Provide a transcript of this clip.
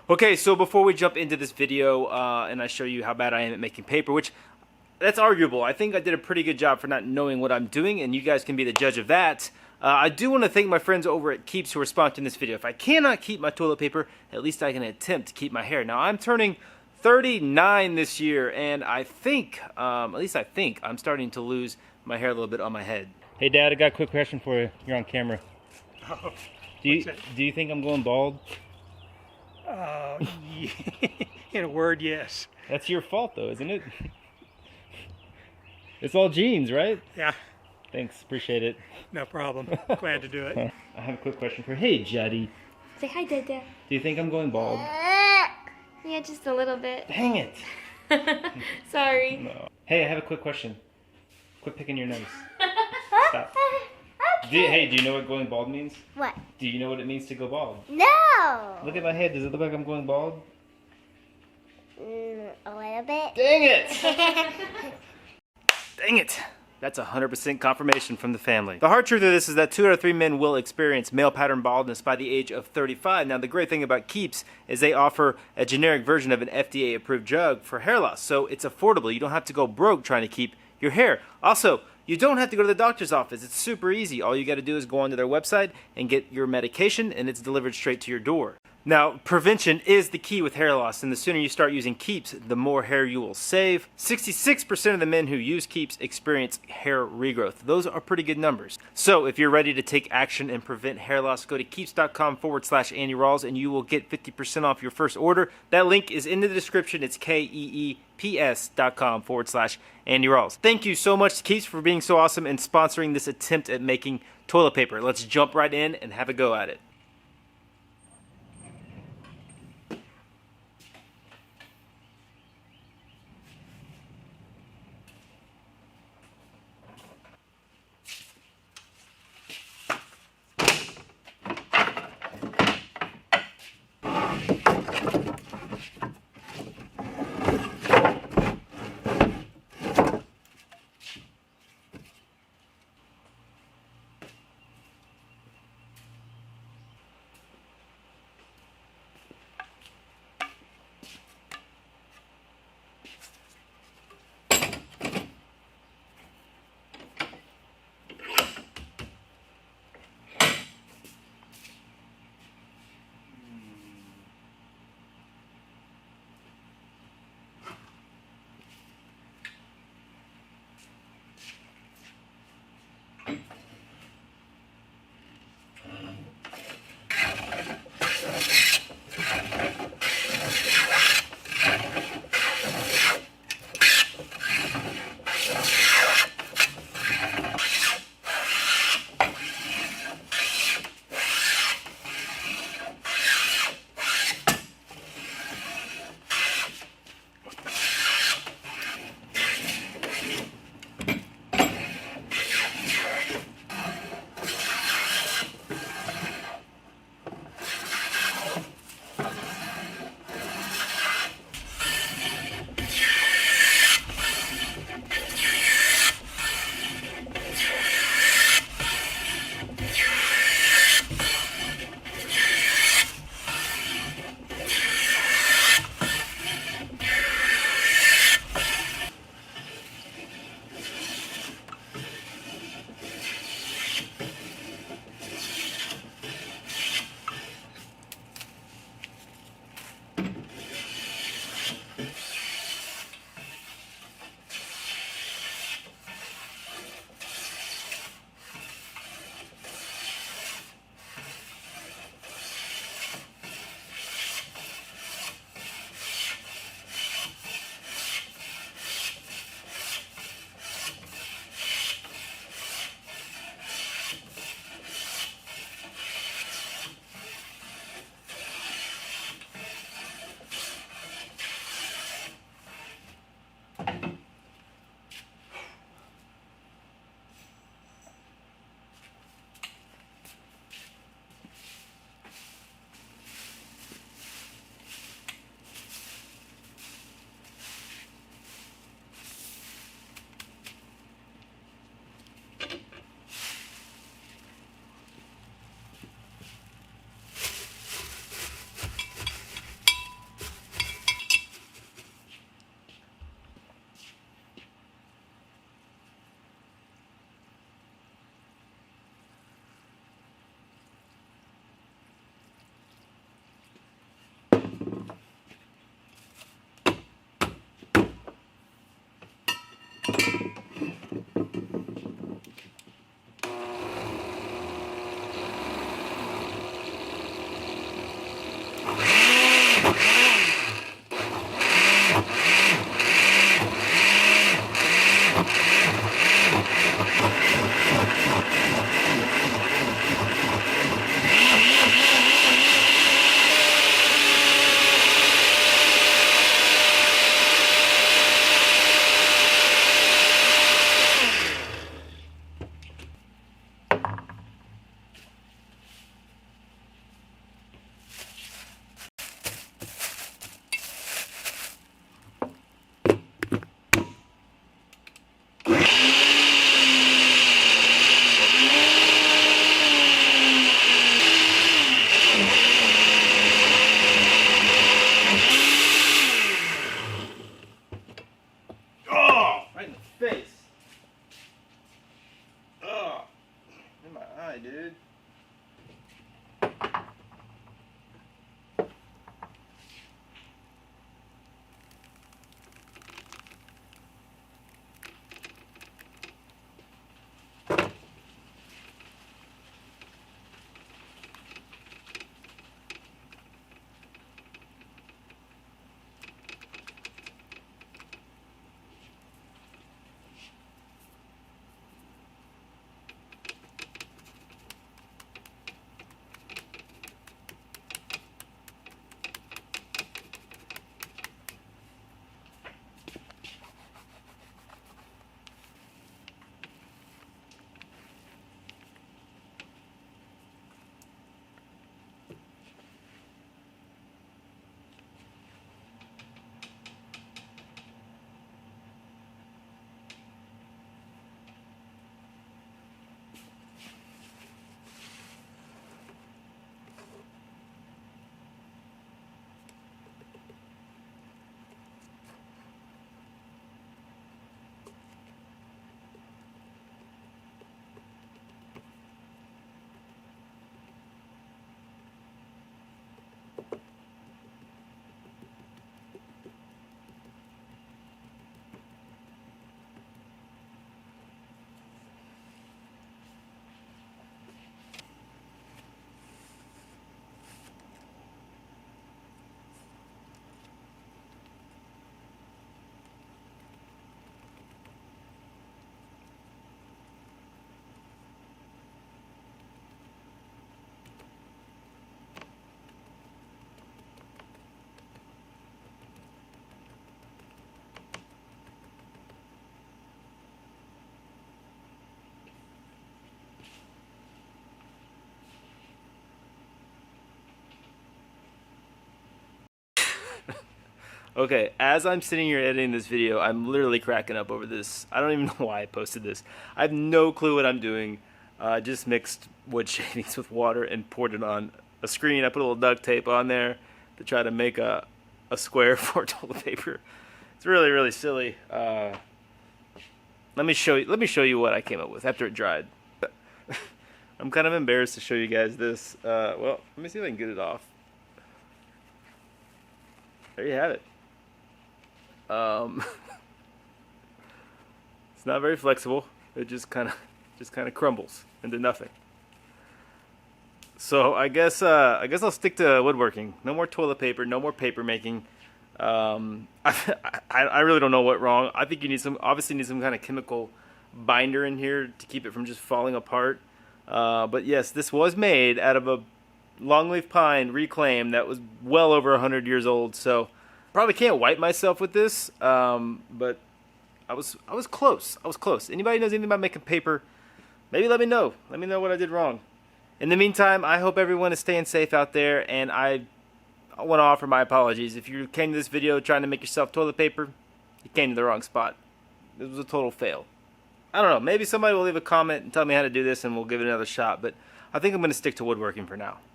Okay, so before we jump into this video and I show you how bad I am at making paper, which that's arguable. I think I did a pretty good job for not knowing what I'm doing, and you guys can be the judge of that. I do want to thank my friends over at Keeps who are sponsoring this video. If I cannot keep my toilet paper, at least I can attempt to keep my hair. Now, I'm turning 39 this year, and I think, at least I think, I'm starting to lose my hair a little bit on my head. Hey, Dad, I got a quick question for you. You're on camera. Oh, Do you think I'm going bald? in a word, yes. That's your fault, though, isn't it? It's all genes, right? Yeah, Thanks, appreciate it. no problem. Glad to do it. I have a quick question for you. Hey, Juddy. Say hi, Dada. Do you think I'm going bald? Yeah, just a little bit. Dang it. Sorry. No. Hey, I have a quick question. Quit picking your nose. Stop. Do you know what going bald means? What? Do you know what it means to go bald? No! Look at my head. Does it look like I'm going bald? A little bit. Dang it! Dang it! That's 100% confirmation from the family. The hard truth of this is that 2 out of 3 men will experience male pattern baldness by the age of 35. Now, the great thing about Keeps is they offer a generic version of an FDA-approved drug for hair loss, so it's affordable. You don't have to go broke trying to keep your hair. Also, you don't have to go to the doctor's office. It's super easy. All you got to do is go onto their website and get your medication, and it's delivered straight to your door. Now, prevention is the key with hair loss, and the sooner you start using Keeps, the more hair you will save. 66% of the men who use Keeps experience hair regrowth. Those are pretty good numbers. So, if you're ready to take action and prevent hair loss, go to keeps.com/Andy Rawls, and you will get 50% off your first order. That link is in the description. It's keeps.com/Andy Rawls. Thank you so much to Keeps for being so awesome and sponsoring this attempt at making toilet paper. Let's jump right in and have a go at it. Okay, as I'm sitting here editing this video, I'm literally cracking up over this. I don't even know why I posted this. I have no clue what I'm doing. I just mixed wood shavings with water and poured it on a screen. I put a little duct tape on there to try to make a square for toilet paper. It's really, really silly. Let me show you what I came up with after it dried. I'm kind of embarrassed to show you guys this. Well, let me see if I can get it off. There you have it. It's not very flexible. It just kind of crumbles into nothing. So I guess I'll stick to woodworking. No more toilet paper. No more paper making. I really don't know what wrong. I think you need obviously need some kind of chemical binder in here to keep it from just falling apart. But yes, this was made out of a longleaf pine reclaimed that was well over 100 years old. So probably can't wipe myself with this. But I was close. I was close. Anybody knows anything about making paper? Maybe let me know. Let me know what I did wrong. In the meantime, I hope everyone is staying safe out there, and I want to offer my apologies. If you came to this video trying to make yourself toilet paper, you came to the wrong spot. This was a total fail. I don't know, maybe somebody will leave a comment and tell me how to do this and we'll give it another shot, but I think I'm going to stick to woodworking for now.